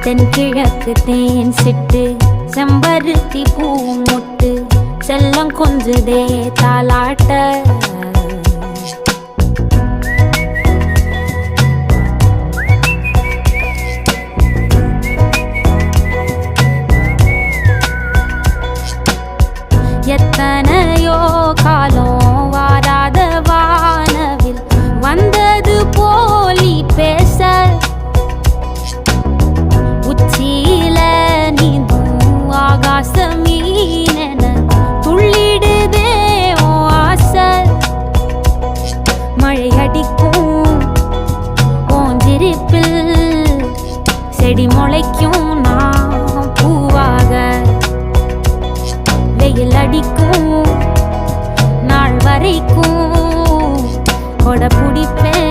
தென்கிழக்கு தேன் சிட்டு செம்பருத்தி பூ முட்டு செல்லம் கொஞ்சுதே தாலாட்ட எத்தனையோ காலம் வாராத வானவில் வந்தது போலி பேச உச்சியில நீந்தும் ஆகாச மீனென துள்ளிடுதே ஓ ஆசை மழை அடிக்கும் ஓஞ்சிருப்பில் செடி முளைக்கும் நான் பூவாக வெயில் அடிக்கும் நாள் வரைக்கும் கொடை பிடிப்பேன்